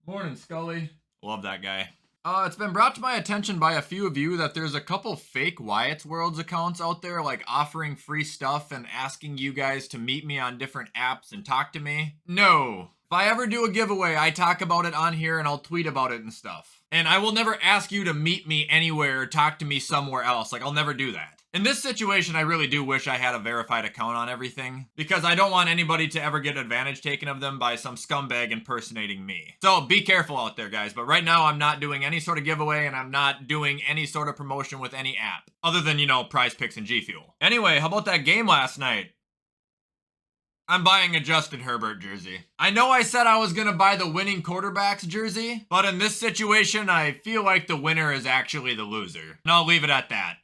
Morning, Scully. Love that guy. It's been brought to my attention by a few of you that there's a couple fake WyattzWorlds accounts out there, like offering free stuff and asking you guys to meet me on different apps and talk to me. No. If I ever do a giveaway, I talk about it on here and I'll tweet about it and stuff. And I will never ask you to meet me anywhere or talk to me somewhere else. Like, I'll never do that. In this situation, I really do wish I had a verified account on everything, because I don't want anybody to ever get advantage taken of them by some scumbag impersonating me. So be careful out there, guys. But right now, I'm not doing any sort of giveaway, and I'm not doing any sort of promotion with any app, other than, you know, Prize Picks and G Fuel. Anyway, how about that game last night? I'm buying a Justin Herbert jersey. I know I said I was going to buy the winning quarterback's jersey, but in this situation, I feel like the winner is actually the loser. And I'll leave it at that.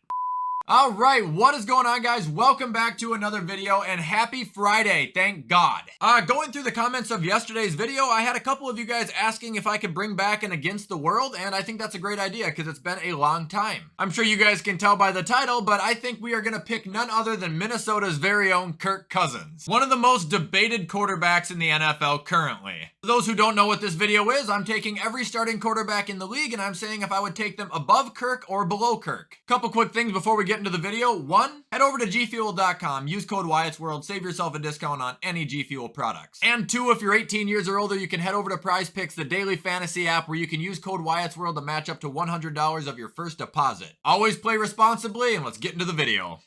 All right, what is going on, guys? Welcome back to another video, and happy Friday, thank God. Going through the comments of yesterday's video, I had a couple of you guys asking if I could bring back an Against the World, and I think that's a great idea because it's been a long time. I'm sure you guys can tell by the title, but I think we are going to pick none other than Minnesota's very own Kirk Cousins, one of the most debated quarterbacks in the NFL currently. For those who don't know what this video is, I'm taking every starting quarterback in the league, and I'm saying if I would take them above Kirk or below Kirk. Couple quick things before we get into the video. One, head over to gfuel.com, use code WyattzWorld, save yourself a discount on any G Fuel products. And two, if you're 18 years or older, you can head over to Prize Picks, the daily fantasy app, where you can use code WyattzWorld to match up to $100 of your first deposit. Always play responsibly, and let's get into the video.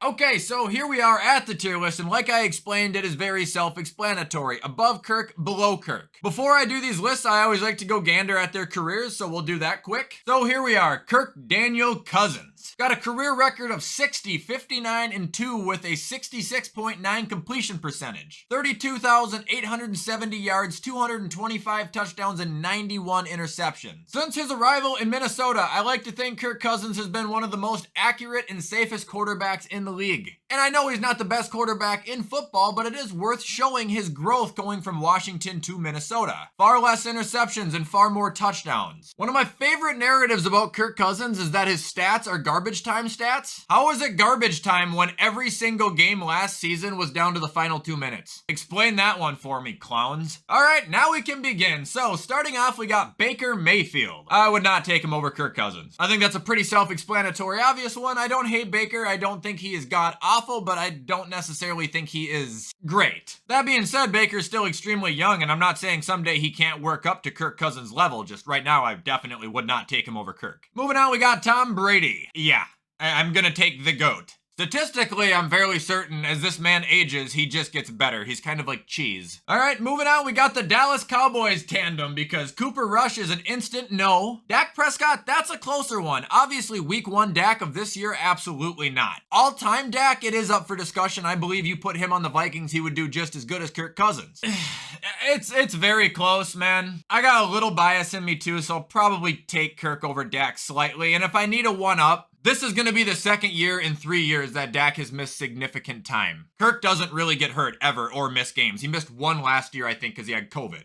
Okay, so here we are at the tier list, and like I explained, it is very self-explanatory. Above Kirk, below Kirk. Before I do these lists, I always like to go gander at their careers, so we'll do that quick. So here we are, Kirk Daniel Cousins. Got a career record of 60, 59, and 2 with a 66.9 completion percentage. 32,870 yards, 225 touchdowns, and 91 interceptions. Since his arrival in Minnesota, I like to think Kirk Cousins has been one of the most accurate and safest quarterbacks in the league. And I know he's not the best quarterback in football, but it is worth showing his growth going from Washington to Minnesota. Far less interceptions and far more touchdowns. One of my favorite narratives about Kirk Cousins is that his stats are garbage time stats. How is it garbage time when every single game last season was down to the final 2 minutes? Explain that one for me, clowns. All right, now we can begin. So starting off, we got Baker Mayfield. I would not take him over Kirk Cousins. I think that's a pretty self-explanatory, obvious one. I don't hate Baker. I don't think he is god awful, but I don't necessarily think he is great. That being said, Baker's still extremely young, and I'm not saying someday he can't work up to Kirk Cousins' level. Just right now, I definitely would not take him over Kirk. Moving on, we got Tom Brady. Yeah, I'm gonna take the GOAT. Statistically, I'm fairly certain as this man ages, he just gets better. He's kind of like cheese. All right, moving on, we got the Dallas Cowboys tandem because Cooper Rush is an instant no. Dak Prescott, that's a closer one. Obviously, week 1 Dak of this year, absolutely not. All-time Dak, it is up for discussion. I believe you put him on the Vikings, he would do just as good as Kirk Cousins. It's very close, man. I got a little bias in me too, so I'll probably take Kirk over Dak slightly. And if I need a one-up, this is going to be the second year in 3 years that Dak has missed significant time. Kirk doesn't really get hurt ever or miss games. He missed one last year, I think, because he had COVID.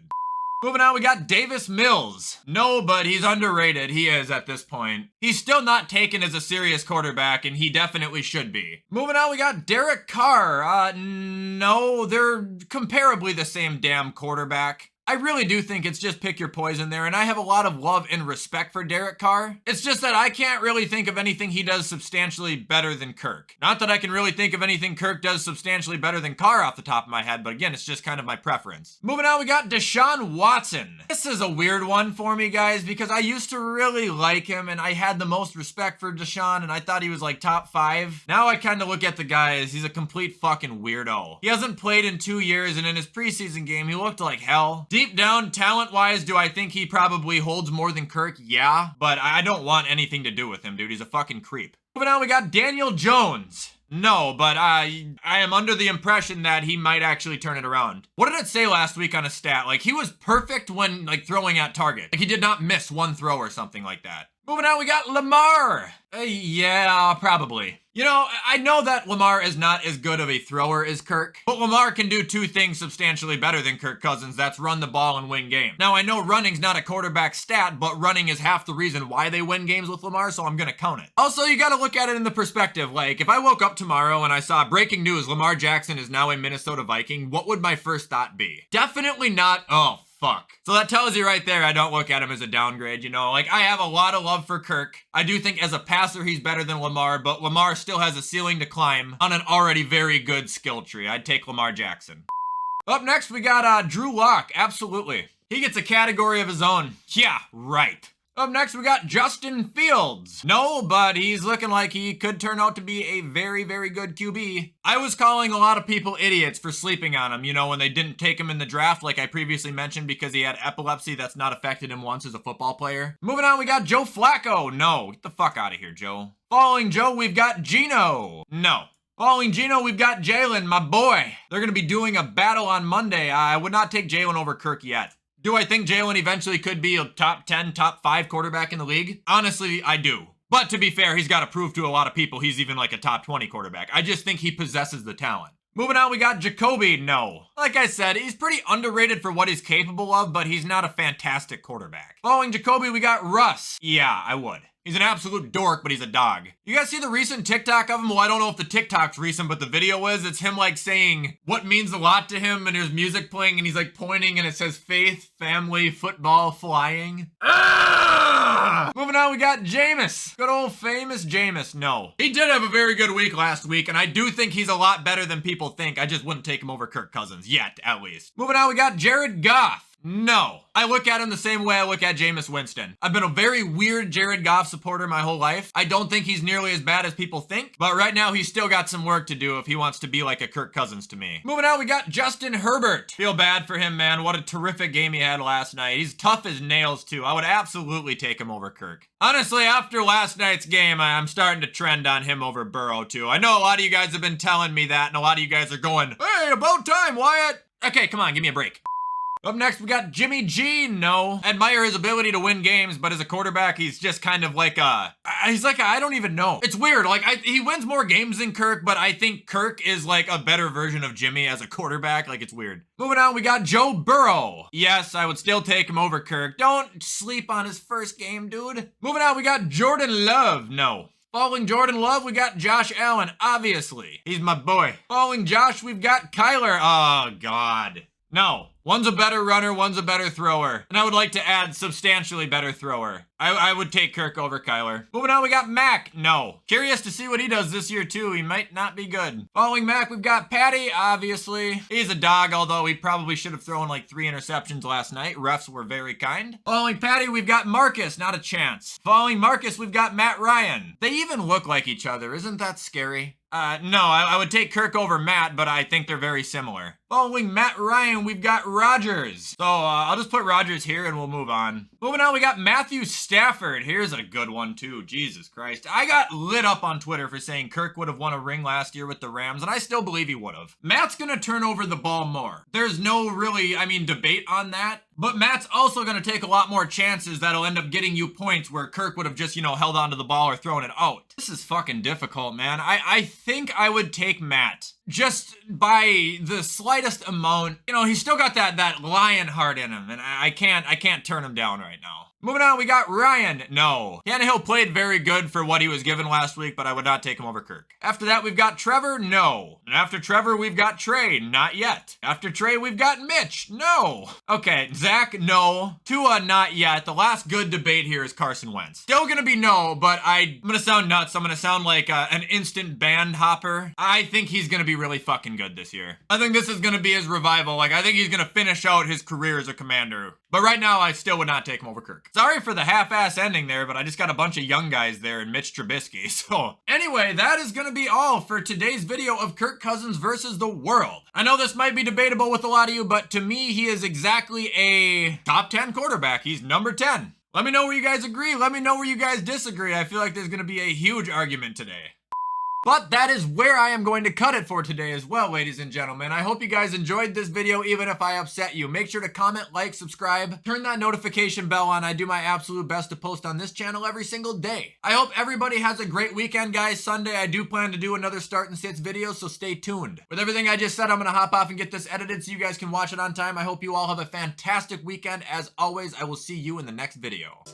Moving on, we got Davis Mills. No, but he's underrated. He is at this point. He's still not taken as a serious quarterback, and he definitely should be. Moving on, we got Derek Carr. No, they're comparably the same damn quarterback. I really do think it's just pick your poison there, and I have a lot of love and respect for Derek Carr. It's just that I can't really think of anything he does substantially better than Kirk. Not that I can really think of anything Kirk does substantially better than Carr off the top of my head, but again, it's just kind of my preference. Moving on, we got Desean Watson. This is a weird one for me, guys, because I used to really like him, and I had the most respect for Desean, and I thought he was like top 5. Now I kind of look at the guy as he's a complete fucking weirdo. He hasn't played in 2 years, and in his preseason game, he looked like hell. Deep down, talent-wise, do I think he probably holds more than Kirk? Yeah, but I don't want anything to do with him, dude. He's a fucking creep. Moving on, we got Daniel Jones. No, but I am under the impression that he might actually turn it around. What did it say last week on a stat? Like, he was perfect when, like, throwing at target. Like, he did not miss one throw or something like that. Moving on, we got Lamar. Yeah, probably. You know, I know that Lamar is not as good of a thrower as Kirk, but Lamar can do two things substantially better than Kirk Cousins. That's run the ball and win games. Now, I know running's not a quarterback stat, but running is half the reason why they win games with Lamar, so I'm gonna count it. Also, you gotta look at it in the perspective. Like, if I woke up tomorrow and I saw breaking news, Lamar Jackson is now a Minnesota Viking, what would my first thought be? Definitely not, oh, fuck. So that tells you right there, I don't look at him as a downgrade, you know? Like, I have a lot of love for Kirk. I do think as a passer, he's better than Lamar, but Lamar still has a ceiling to climb on an already very good skill tree. I'd take Lamar Jackson. Up next, we got Drew Lock. Absolutely. He gets a category of his own. Yeah, right. Up next, we got Justin Fields. No, but he's looking like he could turn out to be a very, very good QB. I was calling a lot of people idiots for sleeping on him, you know, when they didn't take him in the draft, like I previously mentioned, because he had epilepsy that's not affected him once as a football player. Moving on, we got Joe Flacco. No, get the fuck out of here, Joe. Following Joe, we've got Geno. No. Following Geno, we've got Jalen, my boy. They're going to be doing a battle on Monday. I would not take Jalen over Kirk yet. Do I think Jalen eventually could be a top 10, top 5 quarterback in the league? Honestly, I do. But to be fair, he's got to prove to a lot of people he's even like a top 20 quarterback. I just think he possesses the talent. Moving on, we got Jacoby. No. Like I said, he's pretty underrated for what he's capable of, but he's not a fantastic quarterback. Following Jacoby, we got Russ. Yeah, I would. He's an absolute dork, but he's a dog. You guys see the recent TikTok of him? Well, I don't know if the TikTok's recent, but the video is. It's him like saying what means a lot to him, and there's music playing, and he's like pointing, and it says faith, family, football, flying. Ah! Moving on, we got Jameis. Good old famous Jameis. No. He did have a very good week last week, and I do think he's a lot better than people think. I just wouldn't take him over Kirk Cousins yet, at least. Moving on, we got Jared Goff. No. I look at him the same way I look at Jameis Winston. I've been a very weird Jared Goff supporter my whole life. I don't think he's nearly as bad as people think, but right now he's still got some work to do if he wants to be like a Kirk Cousins to me. Moving on, we got Justin Herbert. Feel bad for him, man. What a terrific game he had last night. He's tough as nails, too. I would absolutely take him over Kirk. Honestly, after last night's game, I'm starting to trend on him over Burrow, too. I know a lot of you guys have been telling me that, and a lot of you guys are going, hey, about time, Wyatt. Okay, come on, give me a break. Up next, we got Jimmy G. No. Admire his ability to win games, but as a quarterback, he's just kind of like I don't even know. It's weird. Like, he wins more games than Kirk, but I think Kirk is like a better version of Jimmy as a quarterback. Like, it's weird. Moving on, we got Joe Burrow. Yes, I would still take him over Kirk. Don't sleep on his first game, dude. Moving on, we got Jordan Love. No. Following Jordan Love, we got Josh Allen, obviously. He's my boy. Following Josh, we've got Kyler. Oh, God. No. One's a better runner, one's a better thrower. And I would like to add substantially better thrower. I would take Kirk over Kyler. Moving on, we got Mac. No. Curious to see what he does this year, too. He might not be good. Following Mac, we've got Patty, obviously. He's a dog, although he probably should have thrown like 3 interceptions last night. Refs were very kind. Following Patty, we've got Marcus. Not a chance. Following Marcus, we've got Matt Ryan. They even look like each other. Isn't that scary? No, I would take Kirk over Matt, but I think they're very similar. Following Matt Ryan, we've got Rodgers. So, I'll just put Rodgers here and we'll move on. Moving on, we got Matthew Stafford. Here's a good one, too. Jesus Christ. I got lit up on Twitter for saying Kirk would have won a ring last year with the Rams, and I still believe he would have. Matt's gonna turn over the ball more. There's no really, debate on that. But Matt's also going to take a lot more chances that'll end up getting you points where Kirk would have just, held onto the ball or thrown it out. This is fucking difficult, man. I think I would take Matt. Just by the slightest amount. He's still got that lion heart in him, and I can't turn him down right now. Moving on, we got Ryan. No. Tannehill played very good for what he was given last week, but I would not take him over Kirk. After that, we've got Trevor. No. And after Trevor, we've got Trey. Not yet. After Trey, we've got Mitch. No. Okay, Zach, no. Tua, not yet. The last good debate here is Carson Wentz. Still gonna be no, but I'm gonna sound nuts. I'm gonna sound like an instant band hopper. I think he's gonna be really fucking good this year. I think this is gonna be his revival. I think he's gonna finish out his career as a commander. But right now, I still would not take him over Kirk. Sorry for the half-ass ending there, but I just got a bunch of young guys there and Mitch Trubisky. So anyway, that is going to be all for today's video of Kirk Cousins versus the world. I know this might be debatable with a lot of you, but to me, he is exactly a top 10 quarterback. He's number 10. Let me know where you guys agree. Let me know where you guys disagree. I feel like there's going to be a huge argument today. But that is where I am going to cut it for today as well, ladies and gentlemen. I hope you guys enjoyed this video, even if I upset you. Make sure to comment, like, subscribe, turn that notification bell on. I do my absolute best to post on this channel every single day. I hope everybody has a great weekend, guys. Sunday, I do plan to do another start and sits video, so stay tuned. With everything I just said, I'm going to hop off and get this edited so you guys can watch it on time. I hope you all have a fantastic weekend. As always, I will see you in the next video.